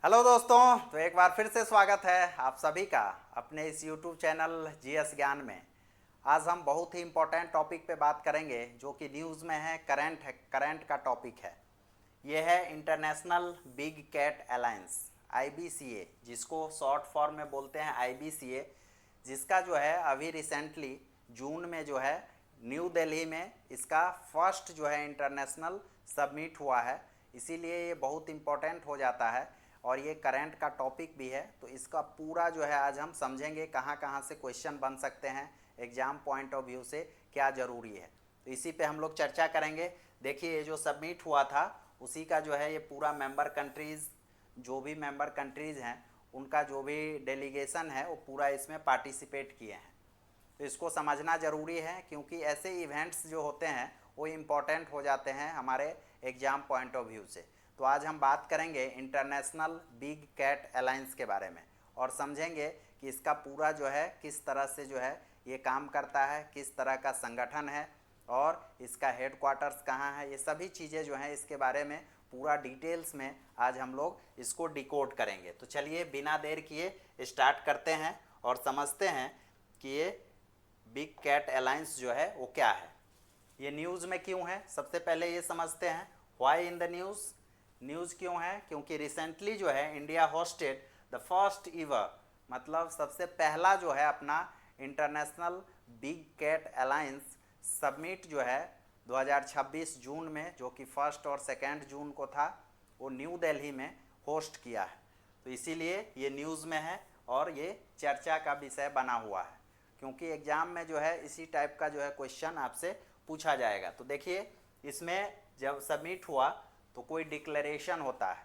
Hello दोस्तों, तो एक बार फिर से स्वागत है आप सभी का अपने इस यूट्यूब चैनल जीएस ज्ञान में। आज हम बहुत ही इम्पोर्टेंट टॉपिक पे बात करेंगे जो कि न्यूज़ में है, करंट का टॉपिक है। ये है international big cat alliance IBCA, जिसको शॉर्ट फॉर्म में बोलते हैं आईबीसीए, जिसका जो है अभी रिसेंटली जून में जो है न्यू दिल्ली में इसका फर्स्ट जो है इंटरनेशनल सबमिट हुआ है। इसीलिए ये बहुत इम्पोर्टेंट हो जाता है और ये करंट का टॉपिक भी है। तो इसका पूरा जो है आज हम समझेंगे कहाँ कहाँ से क्वेश्चन बन सकते हैं, एग्ज़ाम पॉइंट ऑफ व्यू से क्या ज़रूरी है, तो इसी पे हम लोग चर्चा करेंगे। देखिए, ये जो सबमिट हुआ था उसी का जो है ये पूरा मेंबर कंट्रीज़, जो भी मेंबर कंट्रीज़ हैं उनका जो भी डेलीगेशन है वो पूरा इसमें पार्टिसिपेट किए हैं। तो इसको समझना ज़रूरी है क्योंकि ऐसे इवेंट्स जो होते हैं वो इम्पॉर्टेंट हो जाते हैं हमारे एग्ज़ाम पॉइंट ऑफ व्यू से। तो आज हम बात करेंगे इंटरनेशनल बिग कैट अलायंस के बारे में और समझेंगे कि इसका पूरा जो है किस तरह से जो है ये काम करता है, किस तरह का संगठन है और इसका हेडक्वार्टर्स कहाँ है। ये सभी चीज़ें जो हैं इसके बारे में पूरा डिटेल्स में आज हम लोग इसको डिकोड करेंगे। तो चलिए बिना देर किए स्टार्ट करते हैं और समझते हैं कि ये बिग कैट अलायंस जो है वो क्या है, ये न्यूज़ में क्यों है। सबसे पहले ये समझते हैं why in the news. News क्यों है? क्योंकि रिसेंटली जो है India hosted the first ever, मतलब सबसे पहला जो है अपना international big cat alliance summit जो है 2026 जून में, जो कि फर्स्ट और सेकेंड जून को था, वो न्यू दिल्ली में होस्ट किया है। तो इसीलिए ये न्यूज़ में है और ये चर्चा का विषय बना हुआ है क्योंकि एग्ज़ाम में जो है इसी टाइप का जो है क्वेश्चन आपसे पूछा जाएगा। तो देखिए, इसमें जब सबमिट हुआ तो कोई डिक्लेरेशन होता है,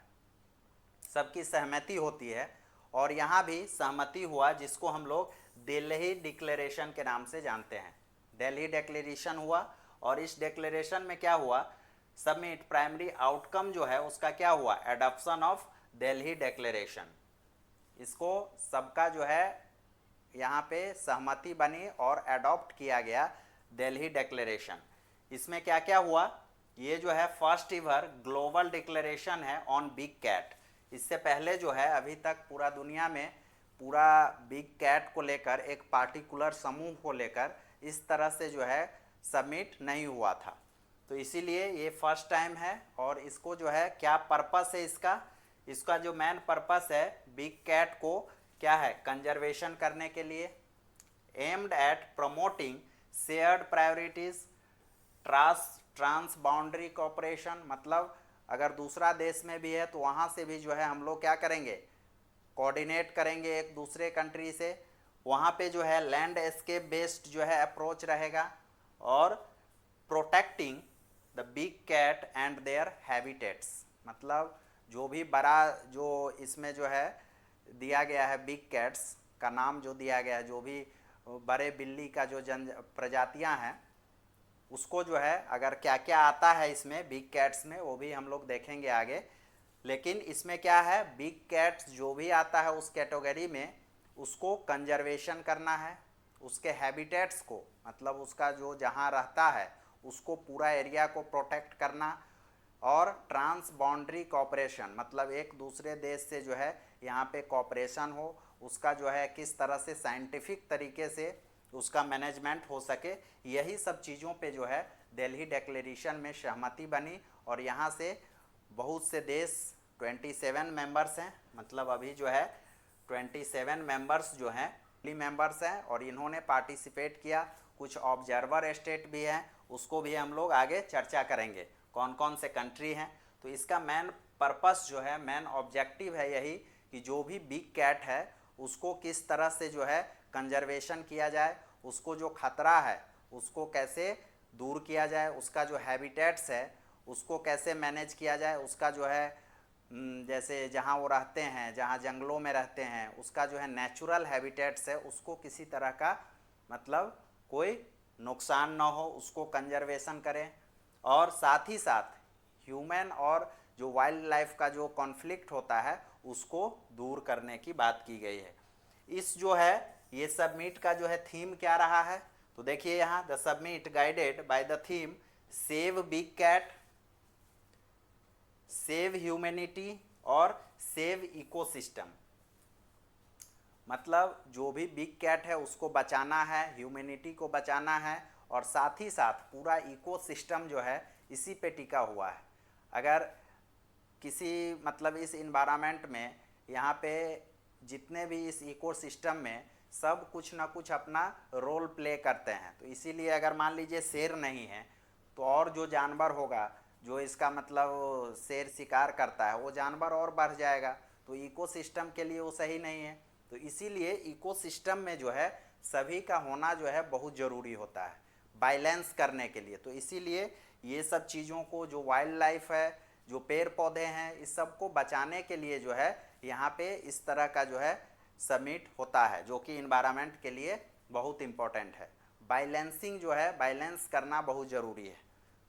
सबकी सहमति होती है और यहाँ भी सहमति हुआ जिसको हम लोग दिल्ली डिक्लेरेशन के नाम से जानते हैं। दिल्ली डिक्लेरेशन हुआ और इस डिक्लेरेशन में क्या हुआ, सबमिट प्राइमरी आउटकम जो है उसका क्या हुआ, एडॉप्शन ऑफ दिल्ली डिक्लेरेशन। इसको सबका जो है यहाँ पे सहमति बनी और एडॉप्ट किया गया दिल्ली डिक्लेरेशन। इसमें क्या क्या हुआ, ये जो है फर्स्ट ईवर ग्लोबल डिक्लेरेशन है ऑन बिग कैट। इससे पहले जो है अभी तक पूरा दुनिया में पूरा बिग कैट को लेकर एक पार्टिकुलर समूह को लेकर इस तरह से जो है सबमिट नहीं हुआ था। तो इसीलिए ये फर्स्ट टाइम है और इसको जो है क्या पर्पस है इसका, इसका जो मेन पर्पस है बिग कैट को क्या है, कंजर्वेशन करने के लिए, aimed at promoting shared priorities transboundary cooperation. मतलब अगर दूसरा देश में भी है तो वहाँ से भी जो है हम लोग क्या करेंगे, कोऑर्डिनेट करेंगे एक दूसरे कंट्री से। वहाँ पे जो है लैंड एस्केप बेस्ड जो है अप्रोच रहेगा और protecting the big cat and their habitats. मतलब जो भी बड़ा जो इसमें जो है दिया गया है, बिग कैट्स का नाम जो दिया गया है, जो भी बड़े बिल्ली का जो जन प्रजातियां हैं उसको जो है अगर क्या क्या आता है इसमें बिग कैट्स में वो भी हम लोग देखेंगे आगे। लेकिन इसमें क्या है, बिग कैट्स जो भी आता है उस कैटेगरी में उसको कंजर्वेशन करना है, उसके हैबिटेट्स को, मतलब उसका जो जहाँ रहता है उसको पूरा एरिया को प्रोटेक्ट करना, और ट्रांस बाउंड्री कॉपरेशन, मतलब एक दूसरे देश से जो है यहाँ पे कॉपरेशन हो, उसका जो है किस तरह से साइंटिफिक तरीके से उसका मैनेजमेंट हो सके। यही सब चीज़ों पे जो है दिल्ली डिक्लेरेशन में सहमति बनी और यहाँ से बहुत से देश 27 मेंबर्स हैं, मतलब अभी जो है 27 मेंबर्स जो हैं मेंबर्स हैं और इन्होंने पार्टिसिपेट किया। कुछ ऑब्जर्वर स्टेट भी हैं, उसको भी हम लोग आगे चर्चा करेंगे कौन कौन से कंट्री हैं। तो इसका मेन पर्पस जो है, मेन ऑब्जेक्टिव है यही कि जो भी बिग कैट है उसको किस तरह से जो है कंजर्वेशन किया जाए, उसको जो खतरा है उसको कैसे दूर किया जाए, उसका जो हैबिटेट्स है उसको कैसे मैनेज किया जाए, उसका जो है जैसे जहाँ वो रहते हैं, जहाँ जंगलों में रहते हैं, उसका जो है नेचुरल हैबिटेट्स है उसको किसी तरह का मतलब कोई नुकसान ना हो, उसको कंजर्वेशन करें। और साथ ही साथ ह्यूमन और जो वाइल्ड लाइफ का जो कॉन्फ्लिक्ट होता है उसको दूर करने की बात की गई है। इस जो है ये सबमिट का जो है थीम क्या रहा है, तो देखिए यहाँ the summit guided by the theme save big cat, save humanity और सेव इकोसिस्टम, मतलब जो भी बिग कैट है उसको बचाना है, ह्यूमैनिटी को बचाना है, और साथ ही साथ पूरा इकोसिस्टम जो है इसी पे टिका हुआ है। अगर किसी मतलब इस इन्वायरमेंट में यहाँ पे जितने भी इस इकोसिस्टम में सब कुछ ना कुछ अपना रोल प्ले करते हैं, तो इसीलिए अगर मान लीजिए शेर नहीं है तो और जो जानवर होगा, जो इसका मतलब शेर शिकार करता है, वो जानवर और बढ़ जाएगा, तो इकोसिस्टम के लिए वो सही नहीं है। तो इसीलिए इकोसिस्टम में जो है सभी का होना जो है बहुत ज़रूरी होता है बैलेंस करने के लिए। तो इसीलिए ये सब चीज़ों को, जो वाइल्ड लाइफ है, जो पेड़ पौधे हैं, इस सब को बचाने के लिए जो है यहाँ पे इस तरह का जो है समिट होता है, जो कि इन्वायरमेंट के लिए बहुत इम्पोर्टेंट है। बैलेंसिंग जो है, बैलेंस करना बहुत ज़रूरी है।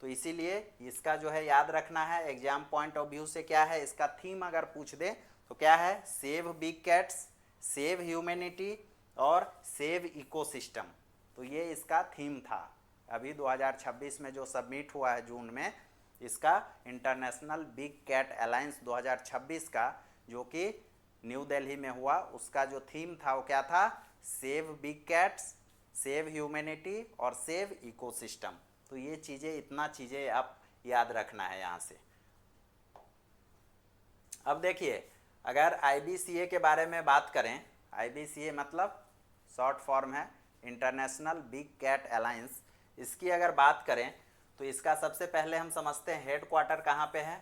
तो इसीलिए इसका जो है याद रखना है। एग्जाम पॉइंट ऑफ व्यू से क्या है, इसका थीम अगर पूछ दे तो क्या है, save big cats, save humanity और सेव इकोसिस्टम। तो ये इसका थीम था। अभी 2026 में जो सबमिट हुआ है जून में, इसका इंटरनेशनल बिग कैट अलायंस 2026 का, जो कि न्यू दिल्ली में हुआ, उसका जो थीम था वो क्या था, save big cats, save humanity और सेव इकोसिस्टम। तो ये चीज़ें, इतना चीज़ें आप याद रखना है यहाँ से। अब देखिए, अगर IBCA के बारे में बात करें, IBCA मतलब शॉर्ट फॉर्म है इंटरनेशनल बिग कैट अलायंस। इसकी अगर बात करें तो इसका सबसे पहले हम समझते हैं हेड क्वार्टर कहाँ पे है।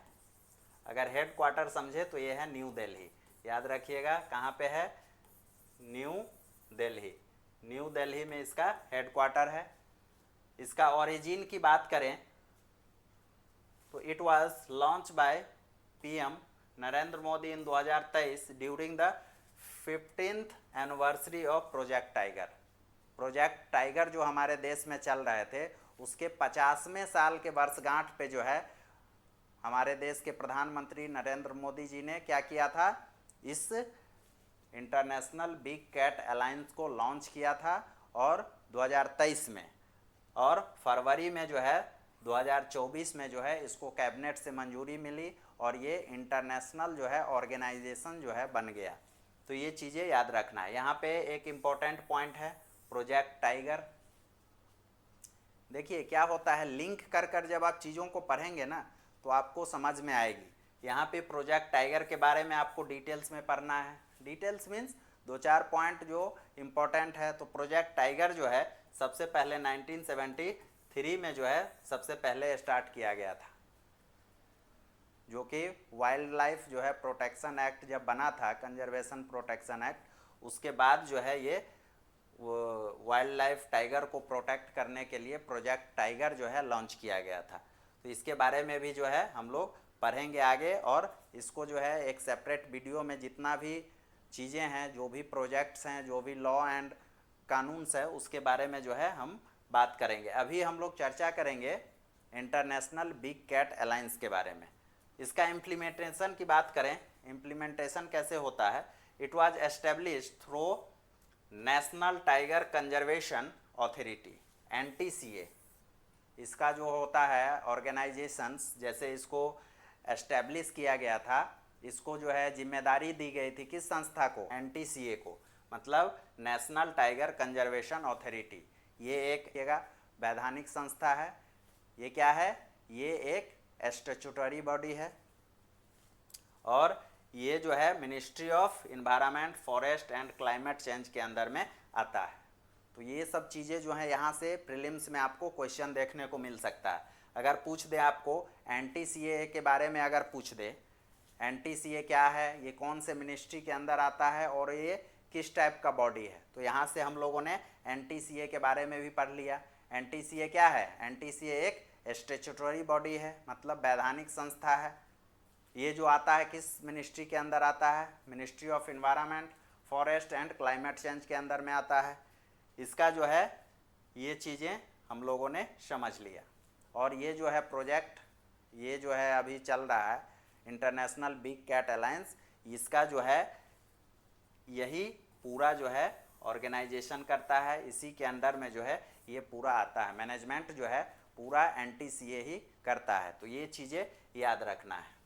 अगर हेड क्वार्टर समझे तो ये है न्यू दिल्ली, याद रखिएगा कहाँ पे है, न्यू दिल्ली। न्यू दिल्ली में इसका हेड क्वार्टर है। इसका ओरिजिन की बात करें तो it was launch by PM Narendra Modi in 2023 during the 15th anniversary of project tiger. Project tiger जो हमारे देश में चल रहे थे, उसके 50वें साल के वर्षगांठ पे जो है हमारे देश के प्रधानमंत्री नरेंद्र मोदी जी ने क्या किया था, इस इंटरनेशनल बिग कैट अलायंस को लॉन्च किया था। और 2023 में और फरवरी में जो है 2024 में जो है इसको कैबिनेट से मंजूरी मिली और ये इंटरनेशनल जो है ऑर्गेनाइजेशन जो है बन गया। तो ये चीज़ें याद रखना है। यहाँ पे एक इम्पोर्टेंट पॉइंट है प्रोजेक्ट टाइगर। देखिए क्या होता है, लिंक कर कर जब आप चीज़ों को पढ़ेंगे ना तो आपको समझ में आएगी। यहाँ पे प्रोजेक्ट टाइगर के बारे में आपको डिटेल्स में पढ़ना है। डिटेल्स मीन्स 2-4 पॉइंट जो इम्पोर्टेंट है। तो प्रोजेक्ट टाइगर जो है सबसे पहले 1973 में जो है सबसे पहले स्टार्ट किया गया था, जो कि वाइल्ड लाइफ जो है प्रोटेक्शन एक्ट जब बना था, कंजर्वेशन प्रोटेक्शन एक्ट, उसके बाद जो है ये वाइल्ड लाइफ टाइगर को प्रोटेक्ट करने के लिए प्रोजेक्ट टाइगर जो है लॉन्च किया गया था। तो इसके बारे में भी जो है हम लोग पढ़ेंगे आगे, और इसको जो है एक सेपरेट वीडियो में जितना भी चीज़ें हैं, जो भी प्रोजेक्ट्स हैं, जो भी लॉ एंड कानून्स है, उसके बारे में जो है हम बात करेंगे। अभी हम लोग चर्चा करेंगे इंटरनेशनल बिग कैट अलायंस के बारे में। इसका इम्प्लीमेंटेशन की बात करें, इम्प्लीमेंटेशन कैसे होता है, it was established through national tiger conservation authority, NTCA। इसका जो होता है ऑर्गेनाइजेशंस, जैसे इसको एस्टेब्लिश किया गया था, इसको जो है जिम्मेदारी दी गई थी किस संस्था को, NTCA को, मतलब नेशनल टाइगर कंजर्वेशन अथॉरिटी। ये एक वैधानिक संस्था है। ये क्या है, ये एक स्टैट्यूटरी बॉडी है, और ये जो है ministry of environment, forest and climate change के अंदर में आता है। तो ये सब चीज़ें जो है यहाँ से प्रीलिम्स में आपको क्वेश्चन देखने को मिल सकता है। अगर पूछ दे आपको NTCA के बारे में, अगर पूछ दे NTCA क्या है, ये कौन से मिनिस्ट्री के अंदर आता है और ये किस टाइप का बॉडी है, तो यहाँ से हम लोगों ने NTCA के बारे में भी पढ़ लिया। NTCA क्या है, NTCA एक स्टैट्यूटरी बॉडी है, मतलब वैधानिक संस्था है। ये जो आता है किस मिनिस्ट्री के अंदर आता है, ministry of environment, forest and climate change के अंदर में आता है। इसका जो है ये चीज़ें हम लोगों ने समझ लिया। और ये जो है प्रोजेक्ट, ये जो है अभी चल रहा है इंटरनेशनल बिग कैट अलायंस, इसका जो है यही पूरा जो है ऑर्गेनाइजेशन करता है, इसी के अंदर में जो है ये पूरा आता है, मैनेजमेंट जो है पूरा NTCA ही करता है। तो ये चीज़ें याद रखना है।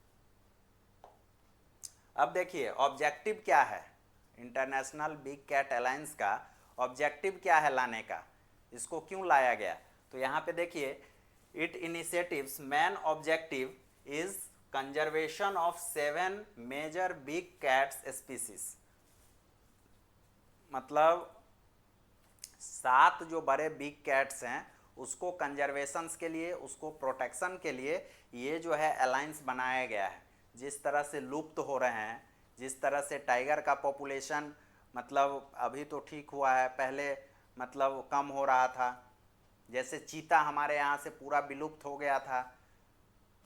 अब देखिए ऑब्जेक्टिव क्या है, इंटरनेशनल बिग कैट अलायंस का ऑब्जेक्टिव क्या है लाने का, इसको क्यों लाया गया। तो यहाँ पे देखिए, it initiatives main objective is conservation of 7 major big cats species, मतलब 7 जो बड़े बिग कैट्स हैं उसको कंजर्वेशंस के लिए, उसको प्रोटेक्शन के लिए ये जो है अलायंस बनाया गया है। जिस तरह से लुप्त हो रहे हैं, जिस तरह से टाइगर का पॉपुलेशन मतलब अभी तो ठीक हुआ है, पहले मतलब कम हो रहा था, जैसे चीता हमारे यहाँ से पूरा विलुप्त हो गया था,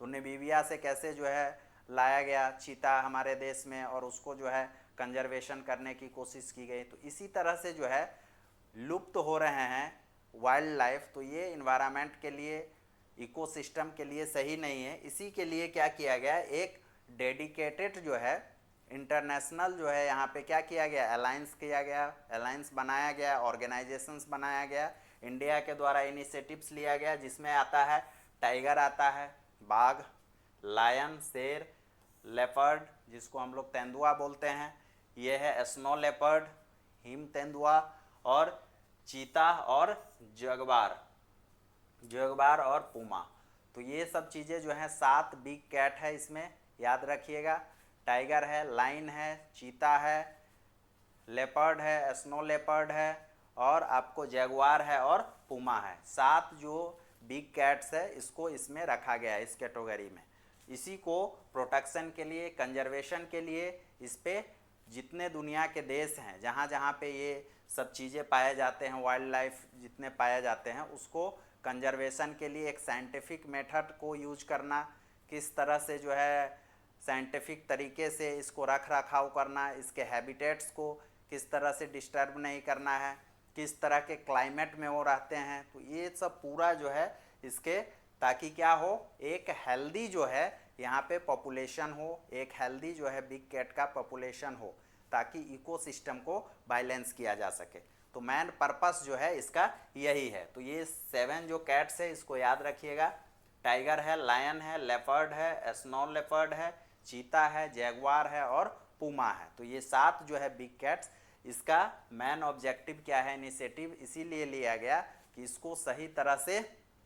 तो नामीबिया से कैसे जो है लाया गया चीता हमारे देश में और उसको जो है कंजर्वेशन करने की कोशिश की गई। तो इसी तरह से जो है लुप्त हो रहे हैं वाइल्ड लाइफ, तो ये इन्वायरमेंट के लिए, इकोसिस्टम के लिए सही नहीं है। इसी के लिए क्या किया गया, एक डेडिकेटेड जो है इंटरनेशनल जो है यहाँ पे क्या किया गया, अलायंस किया गया, अलायंस बनाया गया, ऑर्गेनाइजेशंस बनाया गया, इंडिया के द्वारा इनिशिएटिव्स लिया गया, जिसमें आता है टाइगर, आता है बाघ, लायन, शेर, लेपर्ड जिसको हम लोग तेंदुआ बोलते हैं, ये है स्नो लेपर्ड, हिम तेंदुआ, और चीता और जगवार और पूमा। तो ये सब चीज़ें जो हैं 7 बिग कैट है इसमें, याद रखिएगा। टाइगर है, लाइन है, चीता है, लेपर्ड है, स्नो लेपर्ड है, और आपको जगुआर है और पूमा है। 7 जो बिग कैट्स है इसको इसमें रखा गया है इस कैटेगरी में। इसी को प्रोटेक्शन के लिए, कंजर्वेशन के लिए, इस पे जितने दुनिया के देश हैं जहाँ जहाँ पे ये सब चीज़ें पाए जाते हैं, वाइल्ड लाइफ जितने पाए जाते हैं, उसको कंजर्वेशन के लिए एक साइंटिफिक मेथड को यूज करना, किस तरह से जो है साइंटिफिक तरीके से इसको रख रखाव करना, इसके हैबिटेट्स को किस तरह से डिस्टर्ब नहीं करना है, किस तरह के क्लाइमेट में वो रहते हैं। तो ये सब पूरा जो है इसके, ताकि क्या हो, एक हेल्दी जो है यहाँ पे पॉपुलेशन हो, एक हेल्दी जो है बिग कैट का पॉपुलेशन हो, ताकि इकोसिस्टम को बैलेंस किया जा सके। तो मेन पर्पस जो है इसका यही है। तो ये 7 जो कैट्स है इसको याद रखिएगा, टाइगर है, लायन है, लेपर्ड है, स्नो लेपर्ड है, चीता है, जैगवार है और पूमा है। तो ये 7 जो है बिग कैट्स, इसका मेन ऑब्जेक्टिव क्या है, इनिशिएटिव इसीलिए लिया गया कि इसको सही तरह से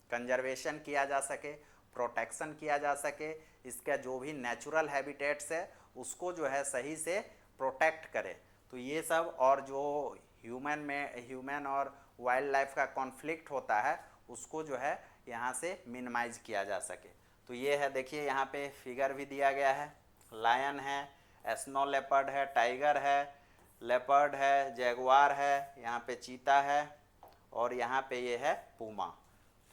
कंजर्वेशन किया जा सके, प्रोटेक्शन किया जा सके, इसका जो भी नेचुरल हैबिटेट्स है उसको जो है सही से प्रोटेक्ट करे। तो ये सब, और जो ह्यूमन और वाइल्ड लाइफ का कॉन्फ्लिक्ट होता है उसको जो है यहाँ से मिनिमाइज किया जा सके। तो ये है, देखिए यहाँ पे फिगर भी दिया गया है, लायन है, स्नो लेपर्ड है, टाइगर है, लेपर्ड है, जैगुआर है, यहाँ पे चीता है, और यहाँ पे ये है पूमा।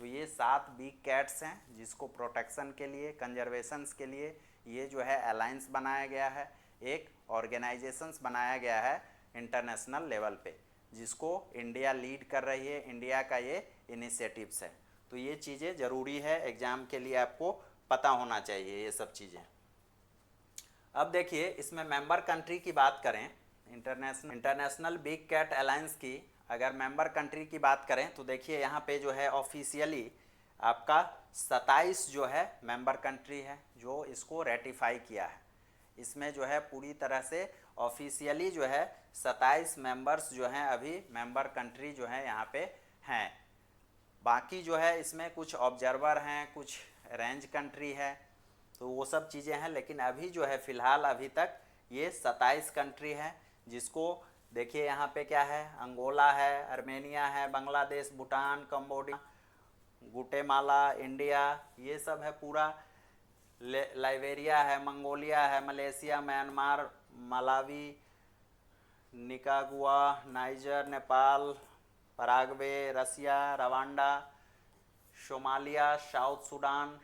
तो ये 7 बिग कैट्स हैं जिसको प्रोटेक्शन के लिए, कंजर्वेशंस के लिए ये जो है अलायंस बनाया गया है, एक ऑर्गेनाइजेशंस बनाया गया है इंटरनेशनल लेवल पे, जिसको इंडिया लीड कर रही है, इंडिया का ये इनिशिएटिव्स है। तो ये चीज़ें ज़रूरी है, एग्ज़ाम के लिए आपको पता होना चाहिए ये सब चीज़ें। अब देखिए इसमें मेंबर कंट्री की बात करें, इंटरनेशनल बिग कैट अलायंस की अगर मेंबर कंट्री की बात करें तो देखिए यहाँ पे जो है ऑफिशियली आपका 27 जो है मेंबर कंट्री है जो इसको रेटिफाई किया है। इसमें जो है पूरी तरह से ऑफिशियली जो है 27 मेंबर्स जो हैं अभी मेंबर कंट्री जो है यहाँ पे हैं। बाकी जो है इसमें कुछ ऑब्जर्वर हैं, कुछ रेंज कंट्री है, तो वो सब चीज़ें हैं। लेकिन अभी जो है फ़िलहाल अभी तक ये 27 कंट्री है, जिसको देखिए यहाँ पे क्या है, अंगोला है, अर्मेनिया है, Bangladesh, Bhutan, Cambodia, Guatemala, India, ये सब है पूरा, लाइबेरिया है, मंगोलिया है, Malaysia, Myanmar, Malawi, Nicaragua, Niger, Nepal, Paraguay, Russia, Rwanda, Somalia, South Sudan,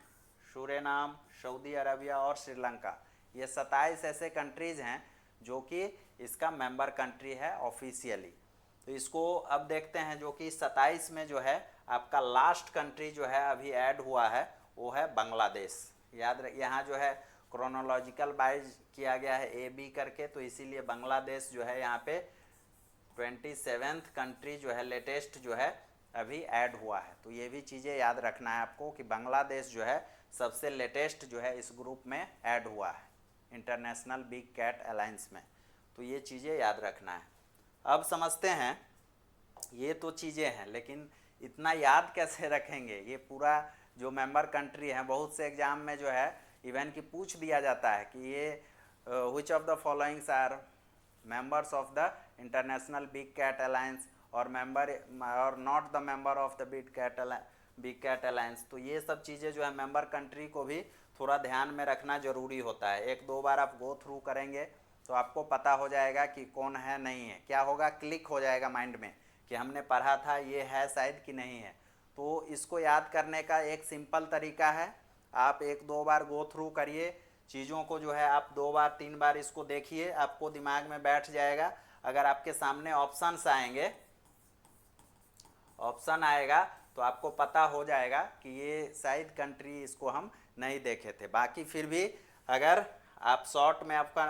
Suriname, Saudi Arabia और श्रीलंका। ये 27 ऐसे कंट्रीज़ हैं जो कि इसका मेंबर कंट्री है ऑफिशियली। तो इसको अब देखते हैं, जो कि 27 में जो है आपका लास्ट कंट्री जो है अभी ऐड हुआ है वो है बांग्लादेश। याद रख, यहाँ जो है क्रोनोलॉजिकल वाइज किया गया है AB करके, तो इसीलिए बांग्लादेश जो है यहाँ पे 27th कंट्री जो है लेटेस्ट जो है अभी ऐड हुआ है। तो ये भी चीज़ें याद रखना है आपको कि बांग्लादेश जो है सबसे लेटेस्ट जो है इस ग्रुप में ऐड हुआ है। इंटरनेशनल बिग कैट अलायंस में। तो ये चीज़ें याद रखना है। अब समझते हैं, ये तो चीज़ें हैं, लेकिन इतना याद कैसे रखेंगे? ये पूरा जो मेंबर कंट्री है, बहुत से एग्जाम में जो है इवन कि पूछ दिया जाता है कि ये which of the followings are members of the international big cat alliance और मेंबर और not the member of the big cat alliance. तो ये सब चीज़ें जो है मेंबर कंट्री को भी थोड़ा ध्यान में रखना ज़रूरी होता है। एक दो बार आप गो थ्रू करेंगे तो आपको पता हो जाएगा कि कौन है नहीं है। क्या होगा, क्लिक हो जाएगा माइंड में कि हमने पढ़ा था, ये है शायद कि नहीं है। तो इसको याद करने का एक सिंपल तरीका है, आप एक दो बार गो थ्रू करिए चीज़ों को, जो है आप 2 बार 3 बार इसको देखिए, आपको दिमाग में बैठ जाएगा। अगर आपके सामने ऑप्शंस आएंगे, ऑप्शन आएगा तो आपको पता हो जाएगा कि ये शायद कंट्री इसको हम नहीं देखे थे। बाकी फिर भी अगर आप शॉर्ट में आपका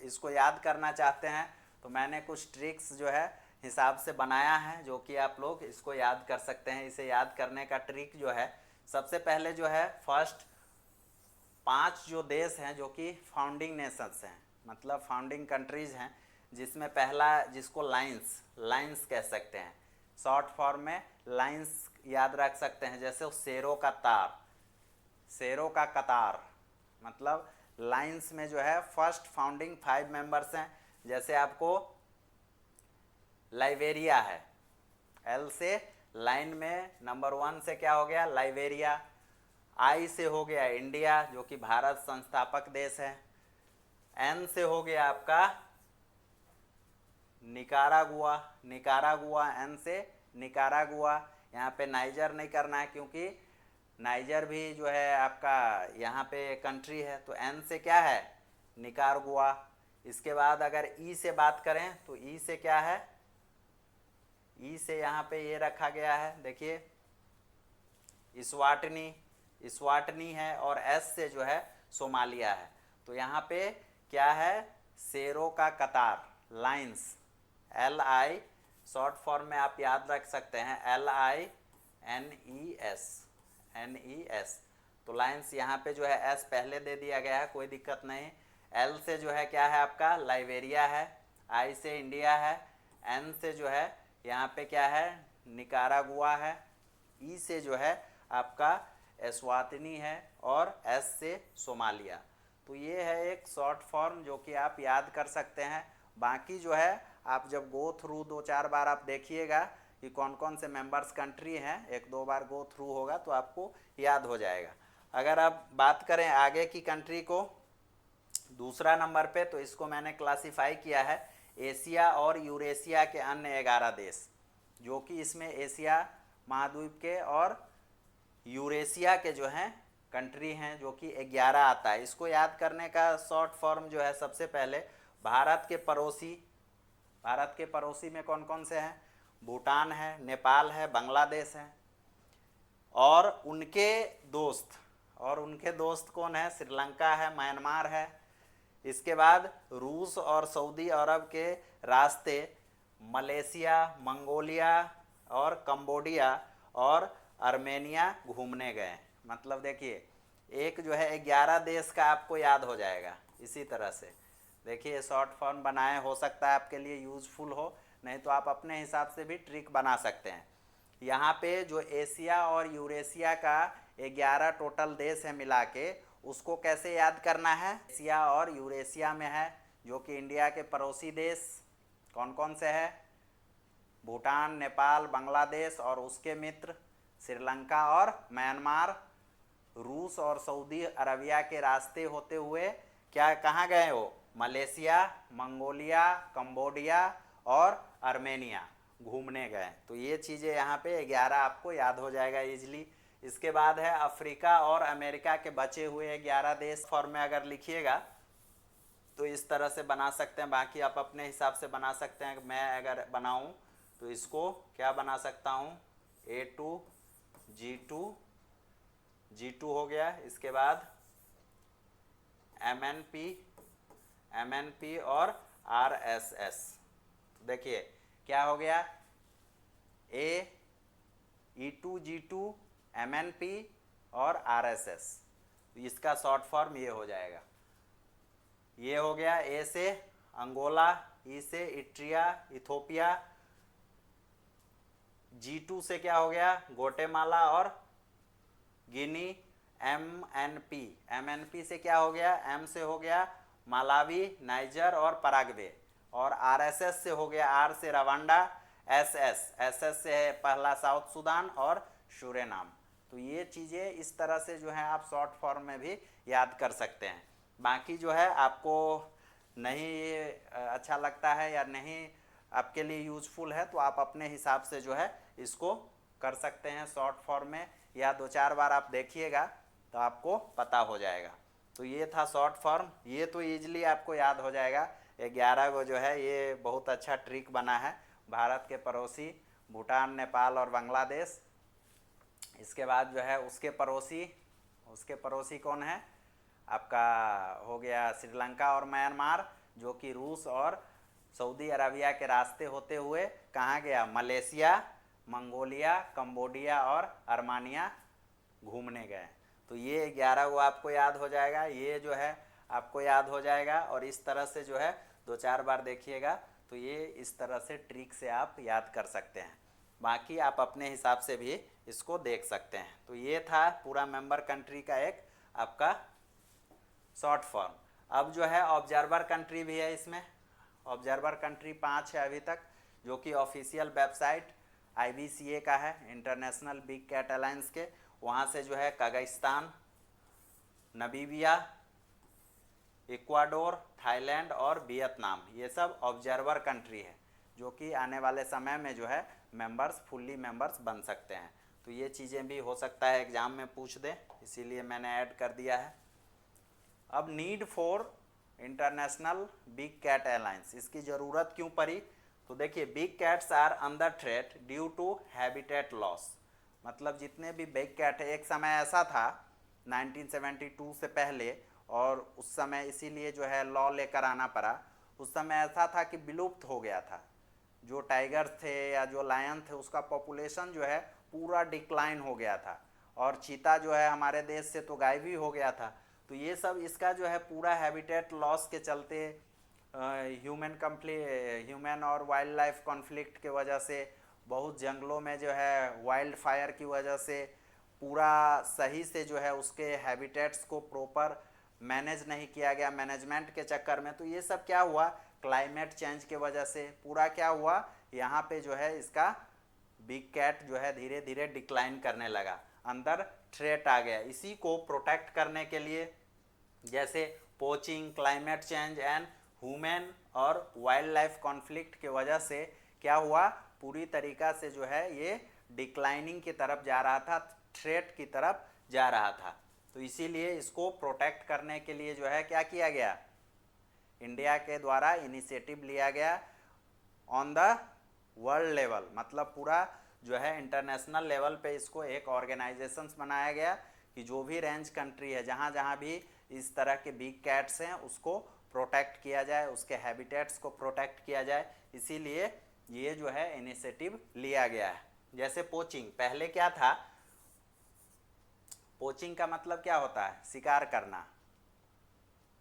इसको याद करना चाहते हैं तो मैंने कुछ ट्रिक्स जो है हिसाब से बनाया है, जो कि आप लोग इसको याद कर सकते हैं। इसे याद करने का ट्रिक जो है, सबसे पहले जो है फर्स्ट 5 जो देश हैं जो कि फाउंडिंग नेशंस हैं, मतलब फाउंडिंग कंट्रीज हैं, जिसमें पहला जिसको लाइंस कह सकते हैं, शॉर्ट फॉर्म में लाइंस याद रख सकते हैं। जैसे शेरों का कतार, मतलब लाइंस में जो है फर्स्ट फाउंडिंग 5 मेंबर्स हैं। जैसे आपको लाइबेरिया है, एल से लाइन में नंबर 1 से क्या हो गया, लाइबेरिया। आई से हो गया इंडिया, जो कि भारत संस्थापक देश है। एन से हो गया आपका निकारागुआ, एन से निकारागुआ। यहाँ पे नाइजर नहीं करना है, क्योंकि नाइजर भी जो है आपका यहाँ पे कंट्री है। तो एन से क्या है, निकारागुआ। इसके बाद अगर ई से बात करें तो ई से क्या है, ई से यहाँ पे ये रखा गया है, देखिए इस्वाटनी है। और एस से जो है सोमालिया है। तो यहाँ पे क्या है, शेरों का कतार, लाइंस, LI शॉर्ट फॉर्म में आप याद रख सकते हैं, LINES। तो लाइंस यहाँ पे जो है एस पहले दे दिया गया है, कोई दिक्कत नहीं। एल से जो है क्या है आपका, लाइबेरिया है। आई से इंडिया है। एन से जो है यहाँ पे क्या है, निकारागुआ है। ई से जो है आपका एस्वातिनी है। और एस से सोमालिया। तो ये है एक शॉर्ट फॉर्म जो कि आप याद कर सकते हैं। बाकी जो है आप जब गो थ्रू 2-4 बार आप देखिएगा कि कौन कौन से मेंबर्स कंट्री हैं, एक दो बार गो थ्रू होगा तो आपको याद हो जाएगा। अगर आप बात करें आगे की कंट्री को, दूसरा नंबर पे, तो इसको मैंने क्लासिफाई किया है एशिया और यूरेशिया के अन्य 11 देश, जो कि इसमें एशिया महाद्वीप के और यूरेशिया के जो हैं कंट्री हैं, जो कि 11 आता है। इसको याद करने का शॉर्ट फॉर्म जो है, सबसे पहले भारत के पड़ोसी में कौन कौन से हैं, भूटान है, नेपाल है, बांग्लादेश है। और उनके दोस्त कौन है, श्रीलंका है, म्यांमार है। इसके बाद रूस और सऊदी अरब के रास्ते मलेशिया, मंगोलिया और कंबोडिया और आर्मेनिया घूमने गए। मतलब देखिए, एक जो है 11 देश का आपको याद हो जाएगा। इसी तरह से देखिए शॉर्ट फॉर्म बनाए, हो सकता है आपके लिए यूज़फुल हो, नहीं तो आप अपने हिसाब से भी ट्रिक बना सकते हैं। यहाँ पे जो एशिया और यूरेशिया का 11 टोटल देश है मिला के, उसको कैसे याद करना है, एशिया और यूरेशिया में है, जो कि इंडिया के पड़ोसी देश कौन कौन से है, भूटान, नेपाल, बांग्लादेश और उसके मित्र श्रीलंका और म्यांमार। रूस और सऊदी अरबिया के रास्ते होते हुए क्या कहाँ गए हो, मलेशिया, मंगोलिया, कंबोडिया और आर्मेनिया घूमने गए। तो ये चीज़ें यहाँ पे 11 आपको याद हो जाएगा इजली। इसके बाद है अफ्रीका और अमेरिका के बचे हुए 11 देश। फॉर्म में अगर लिखिएगा तो इस तरह से बना सकते हैं, बाकी आप अपने हिसाब से बना सकते हैं। मैं अगर बनाऊं तो इसको क्या बना सकता हूं, A2 G2 हो गया। इसके बाद MNP और RSS। तो देखिए क्या हो गया, E2 G2 MNP और RSS। तो इसका शॉर्ट फॉर्म ये हो जाएगा। ये हो गया ए से अंगोला, ई से इट्रिया इथोपिया, G2 से क्या हो गया ग्वाटेमाला और गिनी, MNP से क्या हो गया, M से हो गया मालावी, नाइजर और पराग्वे, और RSS से हो गया, R से रवांडा, SS से है पहला साउथ सूडान और सूरेनाम। तो ये चीज़ें इस तरह से जो है आप शॉर्ट फॉर्म में भी याद कर सकते हैं। बाकी जो है आपको नहीं अच्छा लगता है या नहीं आपके लिए यूजफुल है तो आप अपने हिसाब से जो है इसको कर सकते हैं शॉर्ट फॉर्म में, या 2-4 बार आप देखिएगा तो आपको पता हो जाएगा। तो ये था शॉर्ट फॉर्म, ये तो ईजिली आपको याद हो जाएगा। 11 गो जो है ये बहुत अच्छा ट्रिक बना है। भारत के पड़ोसी भूटान, नेपाल और बांग्लादेश, इसके बाद जो है उसके पड़ोसी कौन है आपका, हो गया श्रीलंका और म्यांमार, जो कि रूस और सऊदी अरबिया के रास्ते होते हुए कहाँ गया, मलेशिया, मंगोलिया, कंबोडिया और अर्मानिया घूमने गए। तो ये 11 वो आपको याद हो जाएगा, ये जो है आपको याद हो जाएगा, और इस तरह से जो है 2-4 बार देखिएगा तो ये इस तरह से ट्रिक से आप याद कर सकते हैं। बाकी आप अपने हिसाब से भी इसको देख सकते हैं। तो ये था पूरा मेंबर कंट्री का एक आपका शॉर्ट फॉर्म। अब जो है ऑब्जर्वर कंट्री भी है इसमें। ऑब्जर्वर कंट्री 5 है अभी तक, जो कि ऑफिशियल वेबसाइट IBCA का है, इंटरनेशनल बिग कैट अलायंस के। वहाँ से जो है कजाकिस्तान, नमीबिया, इक्वाडोर, थाईलैंड और वियतनाम, ये सब ऑब्जर्वर कंट्री है, जो कि आने वाले समय में जो है मेंबर्स, फुल्ली मेंबर्स बन सकते हैं। तो ये चीज़ें भी हो सकता है एग्ज़ाम में पूछ दें, इसीलिए मैंने ऐड कर दिया है। अब need for international big cat alliance, इसकी ज़रूरत क्यों पड़ी? तो देखिए, big cats are under threat due to habitat loss. मतलब जितने भी बिग कैट है, एक समय ऐसा था 1972 से पहले, और उस समय इसीलिए जो है लॉ लेकर आना पड़ा। उस समय ऐसा था कि विलुप्त हो गया था। जो टाइगर थे या जो लायन थे, उसका पॉपुलेशन जो है पूरा डिक्लाइन हो गया था, और चीता जो है हमारे देश से तो गायब ही हो गया था। तो ये सब इसका जो है पूरा हैबिटेट लॉस के चलते, ह्यूमन और वाइल्ड लाइफ कॉन्फ्लिक्ट के वजह से, बहुत जंगलों में जो है वाइल्ड फायर की वजह से पूरा सही से जो है उसके हैबिटेट्स को प्रॉपर मैनेज नहीं किया गया मैनेजमेंट के चक्कर में। तो ये सब क्या हुआ, क्लाइमेट चेंज के वजह से पूरा क्या हुआ, यहाँ पे जो है इसका बिग कैट जो है धीरे धीरे डिक्लाइन करने लगा, अंदर थ्रेट आ गया। इसी को प्रोटेक्ट करने के लिए, जैसे poaching, climate change and human और वाइल्ड लाइफ कॉन्फ्लिक्ट के वजह से क्या हुआ, पूरी तरीक़ा से जो है ये डिक्लाइनिंग की तरफ जा रहा था, थ्रेट की तरफ जा रहा था। तो इसीलिए इसको प्रोटेक्ट करने के लिए जो है क्या किया गया, इंडिया के द्वारा इनिशिएटिव लिया गया ऑन द वर्ल्ड लेवल, मतलब पूरा जो है इंटरनेशनल लेवल पे इसको एक ऑर्गेनाइजेशंस बनाया गया कि जो भी रेंज कंट्री है, जहाँ जहाँ भी इस तरह के बिग कैट्स हैं उसको प्रोटेक्ट किया जाए, उसके हैबिटेट्स को प्रोटेक्ट किया जाए। इसीलिए ये जो है इनिशिएटिव लिया गया है। जैसे पोचिंग, पहले क्या था, पोचिंग का मतलब क्या होता है, शिकार करना।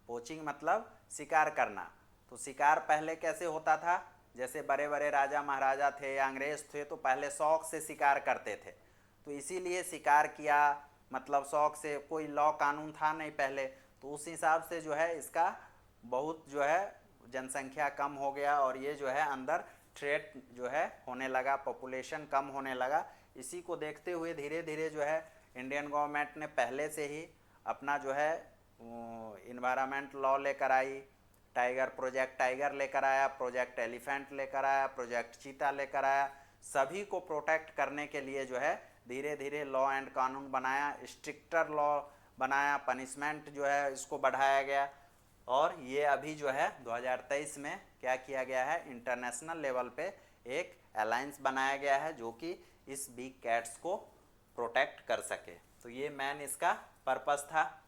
पोचिंग मतलब शिकार करना। तो शिकार पहले कैसे होता था, जैसे बड़े बड़े राजा महाराजा थे या अंग्रेज थे तो पहले शौक से शिकार करते थे। तो इसीलिए शिकार किया, मतलब शौक से, कोई लॉ कानून था नहीं पहले, तो उस हिसाब से जो है इसका बहुत जो है जनसंख्या कम हो गया, और ये जो है अंदर थ्रेट जो है होने लगा, पॉपुलेशन कम होने लगा। इसी को देखते हुए धीरे धीरे जो है इंडियन गवर्नमेंट ने पहले से ही अपना जो है इन्वायरमेंट लॉ लेकर आई, प्रोजेक्ट टाइगर लेकर आया, प्रोजेक्ट एलिफेंट लेकर आया, प्रोजेक्ट चीता लेकर आया। सभी को प्रोटेक्ट करने के लिए जो है धीरे धीरे लॉ एंड कानून बनाया, स्ट्रिक्टर लॉ बनाया, पनिशमेंट जो है इसको बढ़ाया गया। और ये अभी जो है 2023 में क्या किया गया है, इंटरनेशनल लेवल पे एक अलायंस बनाया गया है जो कि इस बिग कैट्स को प्रोटेक्ट कर सके। तो ये मेन इसका पर्पस था।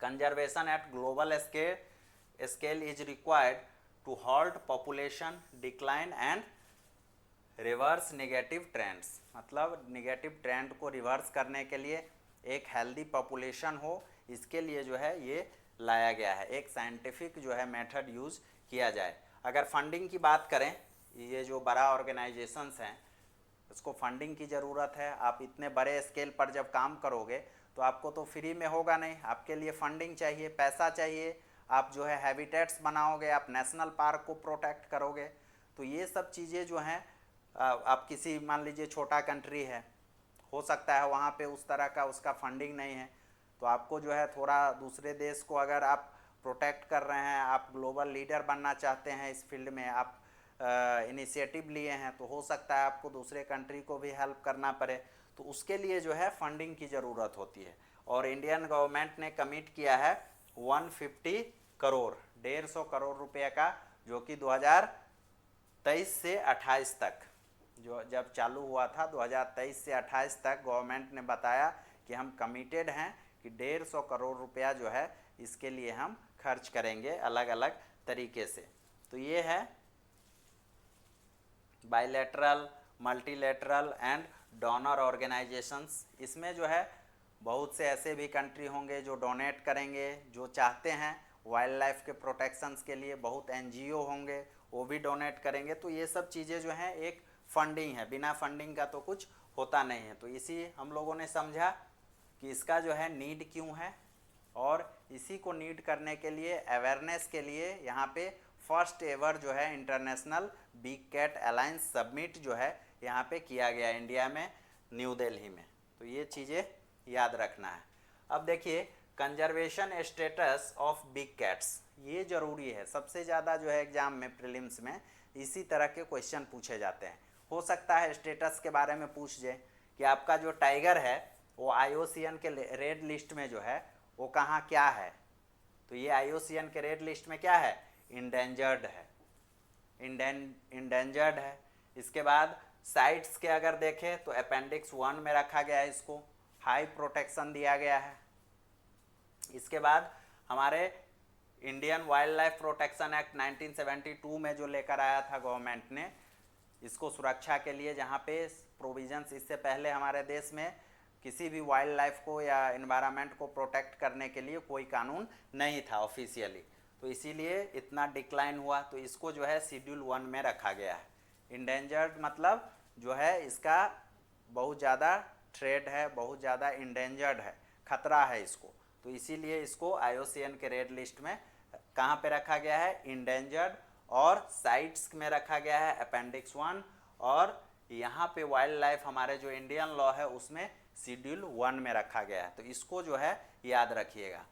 Conservation at global scale is required to halt population decline and reverse negative trends. मतलब नेगेटिव ट्रेंड को रिवर्स करने के लिए एक हेल्दी पॉपुलेशन हो, इसके लिए जो है ये लाया गया है, एक साइंटिफिक जो है मेथड यूज़ किया जाए। अगर फंडिंग की बात करें, ये जो बड़ा ऑर्गेनाइजेशंस हैं उसको फंडिंग की ज़रूरत है। आप इतने बड़े स्केल पर जब काम करोगे तो आपको तो फ्री में होगा नहीं, आपके लिए फंडिंग चाहिए, पैसा चाहिए। आप जो है हैबिटेट्स बनाओगे, आप नेशनल पार्क को प्रोटेक्ट करोगे। तो ये सब चीज़ें जो हैं, आप किसी मान लीजिए छोटा कंट्री है, हो सकता है वहाँ पे उस तरह का उसका फंडिंग नहीं है, तो आपको जो है थोड़ा दूसरे देश को अगर आप प्रोटेक्ट कर रहे हैं, आप ग्लोबल लीडर बनना चाहते हैं इस फील्ड में, आप इनिशिएटिव लिए हैं, तो हो सकता है आपको दूसरे कंट्री को भी हेल्प करना पड़े। तो उसके लिए जो है फंडिंग की ज़रूरत होती है। और इंडियन गवर्नमेंट ने कमिट किया है 150 करोड़, 150 करोड़ रुपए का, जो कि 2023 से 28 तक, जो जब चालू हुआ था 2023 से 28 तक गवर्नमेंट ने बताया कि हम कमिटेड हैं कि 150 करोड़ रुपया जो है इसके लिए हम खर्च करेंगे अलग अलग तरीके से। तो ये है bilateral, multilateral and donor organisations. इसमें जो है बहुत से ऐसे भी कंट्री होंगे जो डोनेट करेंगे, जो चाहते हैं वाइल्ड लाइफ के प्रोटेक्शंस के लिए। बहुत एनजीओ होंगे वो भी डोनेट करेंगे। तो ये सब चीज़ें जो हैं एक फंडिंग है, बिना फंडिंग का तो कुछ होता नहीं है। तो इसी हम लोगों ने समझा कि इसका जो है नीड क्यों है, और इसी को नीड करने के लिए, अवेयरनेस के लिए यहाँ पे फर्स्ट एवर जो है international big cat alliance summit जो है यहाँ पे किया गया इंडिया में, न्यू दिल्ली में। तो ये चीज़ें याद रखना है। अब देखिए conservation status of big cats, ये ज़रूरी है। सबसे ज़्यादा जो है एग्जाम में, प्रीलिम्स में इसी तरह के क्वेश्चन पूछे जाते हैं। हो सकता है स्टेटस के बारे में पूछ जाए कि आपका जो टाइगर है वो IUCN के रेड लिस्ट में जो है वो कहाँ क्या है। तो ये IUCN के रेड लिस्ट में क्या है, इंडेंजर्ड है, इंडेंजर्ड है। इसके बाद साइट्स के अगर देखें तो अपेंडिक्स 1 में रखा गया है, इसको हाई प्रोटेक्शन दिया गया है। इसके बाद हमारे Indian wild life protection act 1972 में जो लेकर आया था गवर्नमेंट ने, इसको सुरक्षा के लिए, जहाँ पे प्रोविजंस, इससे पहले हमारे देश में किसी भी वाइल्ड लाइफ को या इन्वायरमेंट को प्रोटेक्ट करने के लिए कोई कानून नहीं था ऑफिशियली, तो इसीलिए इतना डिक्लाइन हुआ। तो इसको जो है शेड्यूल 1 में रखा गया है। इंडेंजर्ड मतलब जो है इसका बहुत ज़्यादा थ्रेट है, बहुत ज़्यादा इंडेंजर्ड है, खतरा है इसको। तो इसीलिए इसको IUCN के रेड लिस्ट में कहाँ पे रखा गया है, इंडेंजर्ड, और साइट्स में रखा गया है अपेंडिक्स 1, और यहाँ पे वाइल्ड लाइफ हमारे जो इंडियन लॉ है उसमें शेड्यूल 1 में रखा गया है। तो इसको जो है याद रखिएगा।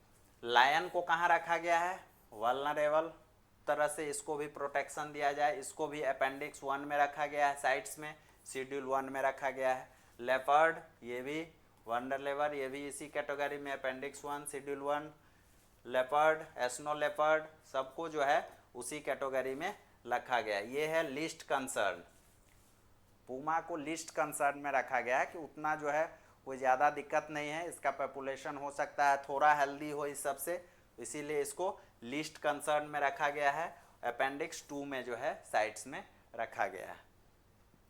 लायन को कहाँ रखा गया है, वल्नरेबल तरह से इसको भी प्रोटेक्शन दिया जाए, इसको भी अपेंडिक्स 1 में रखा गया है, साइट्स में शेड्यूल 1 में रखा गया है। लेपर्ड, ये भी वल्नरेबल, ये भी इसी कैटेगरी में, appendix 1 schedule 1। Leopard, snow leopard, सबको जो है उसी कैटेगरी में रखा गया है। ये है लिस्ट कंसर्न, पूमा को लिस्ट कंसर्न में रखा गया है कि उतना जो है कोई ज़्यादा दिक्कत नहीं है, इसका पॉपुलेशन हो सकता है थोड़ा हेल्दी हो इस सबसे, इसीलिए इसको लिस्ट कंसर्न में रखा गया है। अपेंडिक्स 2 में जो है साइट्स में रखा गया है।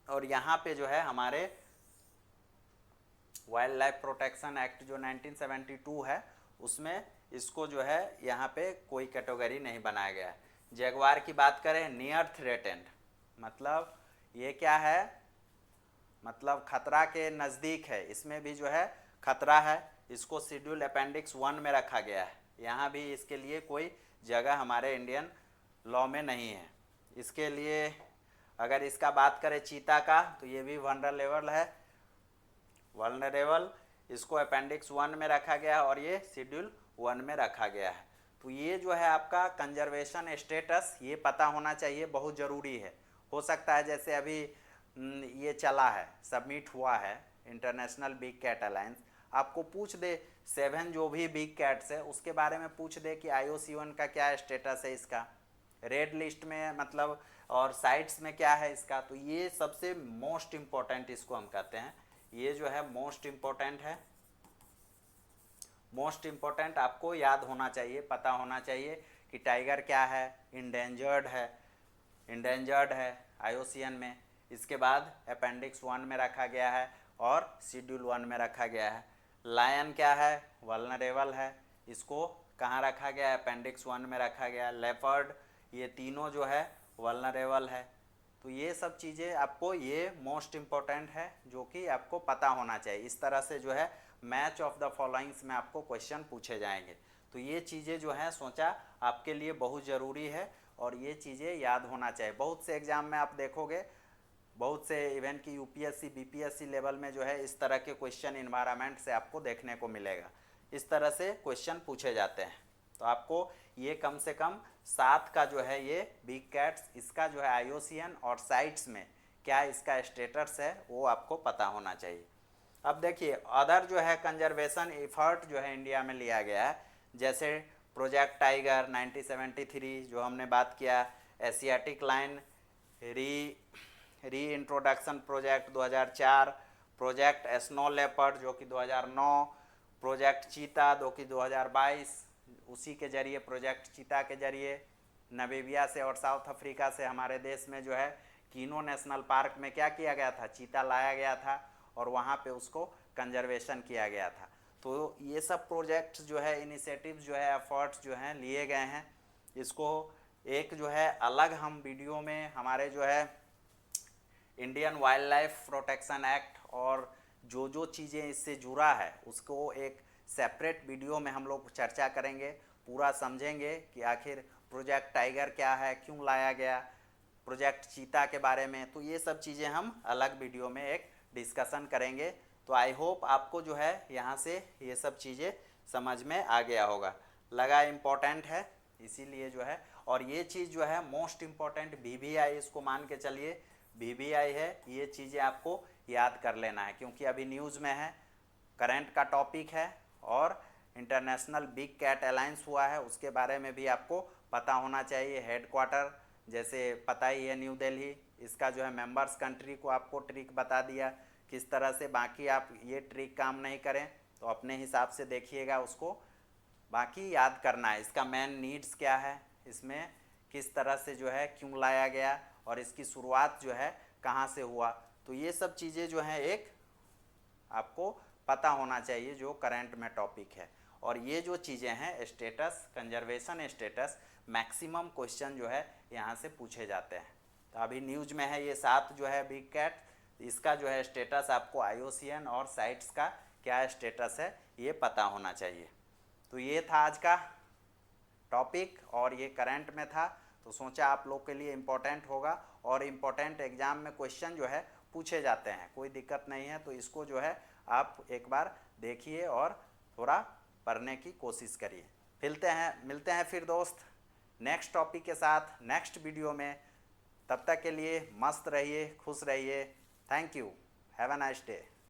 और यहाँ पे जो है हमारे वाइल्ड लाइफ प्रोटेक्शन एक्ट जो 1972 है उसमें इसको जो है यहाँ पे कोई कैटेगरी नहीं बनाया गया है। जगुआर की बात करें, नियर थ्रेटेंड, मतलब ये क्या है, मतलब खतरा के नज़दीक है, इसमें भी जो है खतरा है, इसको शेड्यूल अपेंडिक्स 1 में रखा गया है। यहाँ भी इसके लिए कोई जगह हमारे इंडियन लॉ में नहीं है। इसके लिए अगर इसका बात करें चीता का, तो ये भी वल्नरेबल है, वल्नरेबल, इसको अपेंडिक्स 1 में रखा गया है और ये शेड्यूल 1 में रखा गया है। तो ये जो है आपका कंजर्वेशन स्टेटस, ये पता होना चाहिए, बहुत ज़रूरी है। हो सकता है जैसे अभी ये चला है, सबमिट हुआ है इंटरनेशनल बिग कैट अलायंस, आपको पूछ दे 7 जो भी बिग कैट्स है उसके बारे में पूछ दे कि IUCN का क्या स्टेटस है, इसका रेड लिस्ट में मतलब, और साइट्स में क्या है इसका। तो ये सबसे मोस्ट इम्पोर्टेंट इसको हम कहते हैं, ये जो है मोस्ट इम्पोर्टेंट है। मोस्ट इम्पोर्टेंट आपको याद होना चाहिए, पता होना चाहिए कि टाइगर क्या है, इंडेंजर्ड है, इंडेंजर्ड है IUCN में। इसके बाद अपेंडिक्स 1 में रखा गया है और शेड्यूल 1 में रखा गया है। लायन क्या है, वल्नरेबल है, इसको कहाँ रखा गया है, अपेंडिक्स 1 में रखा गया। लेपर्ड, ये तीनों जो है वल्नरेबल है। तो ये सब चीज़ें आपको, ये मोस्ट इम्पोर्टेंट है जो कि आपको पता होना चाहिए। इस तरह से जो है मैच ऑफ द फॉलोइंग्स में आपको क्वेश्चन पूछे जाएंगे। तो ये चीज़ें जो हैं सोचा आपके लिए बहुत ज़रूरी है और ये चीज़ें याद होना चाहिए। बहुत से एग्ज़ाम में आप देखोगे, बहुत से इवन की यूपीएससी बीपीएससी लेवल में जो है इस तरह के क्वेश्चन इन्वायरमेंट से आपको देखने को मिलेगा। इस तरह से क्वेश्चन पूछे जाते हैं। तो आपको ये कम से कम 7 का जो है ये बिग कैट्स, इसका जो है आईयूसीएन और साइट्स में क्या इसका स्टेटस है वो आपको पता होना चाहिए। अब देखिए अदर जो है कंजर्वेशन एफर्ट जो है इंडिया में लिया गया है, जैसे प्रोजेक्ट टाइगर 1973 जो हमने बात किया, एशियाटिक लाइन री introduction project 2004, project snow leopard जो कि 2009, प्रोजेक्ट चीता जो कि 2022, उसी के जरिए प्रोजेक्ट चीता के जरिए नामीबिया से और साउथ अफ्रीका से हमारे देश में जो है कीनो नेशनल पार्क में क्या किया गया था, चीता लाया गया था और वहाँ पे उसको कंजर्वेशन किया गया था। तो ये सब प्रोजेक्ट्स जो है, इनिशिएटिव्स जो है, एफर्ट्स जो हैं लिए गए हैं। इसको एक जो है अलग हम वीडियो में हमारे जो है Indian wild life protection act और जो चीज़ें इससे जुड़ा है उसको एक सेपरेट वीडियो में हम लोग चर्चा करेंगे, पूरा समझेंगे कि आखिर प्रोजेक्ट टाइगर क्या है, क्यों लाया गया, प्रोजेक्ट चीता के बारे में। तो ये सब चीज़ें हम अलग वीडियो में एक डिस्कशन करेंगे। तो आई होप आपको जो है यहाँ से ये सब चीज़ें समझ में आ गया होगा, लगा इम्पोर्टेंट है इसीलिए जो है। और ये चीज़ जो है मोस्ट इम्पॉर्टेंट वीवीआई, इसको मान के चलिए वीवीआई है, ये चीज़ें आपको याद कर लेना है क्योंकि अभी न्यूज़ में है, करंट का टॉपिक है और इंटरनेशनल बिग कैट अलायंस हुआ है उसके बारे में भी आपको पता होना चाहिए। हेडक्वार्टर जैसे पता ही है न्यू दिल्ली, इसका जो है मेंबर्स कंट्री को आपको ट्रिक बता दिया किस तरह से। बाकी आप ये ट्रिक काम नहीं करें तो अपने हिसाब से देखिएगा उसको, बाकी याद करना है इसका मेन नीड्स क्या है, इसमें किस तरह से जो है क्यों लाया गया और इसकी शुरुआत जो है कहाँ से हुआ। तो ये सब चीज़ें जो हैं एक आपको पता होना चाहिए जो करंट में टॉपिक है। और ये जो चीज़ें हैं status, conservation status, maximum question जो है यहाँ से पूछे जाते हैं। तो अभी न्यूज़ में है ये 7 जो है बिग कैट, इसका जो है स्टेटस आपको आईयूसीएन और साइट्स का क्या स्टेटस है ये पता होना चाहिए। तो ये था आज का टॉपिक और ये करंट में था, तो सोचा आप लोग के लिए इम्पोर्टेंट होगा और इम्पोर्टेंट एग्ज़ाम में क्वेश्चन जो है पूछे जाते हैं, कोई दिक्कत नहीं है। तो इसको जो है आप एक बार देखिए और थोड़ा पढ़ने की कोशिश करिए। मिलते हैं फिर दोस्त नेक्स्ट टॉपिक के साथ नेक्स्ट वीडियो में। तब तक के लिए मस्त रहिए, खुश रहिए। Thank you, have a nice day.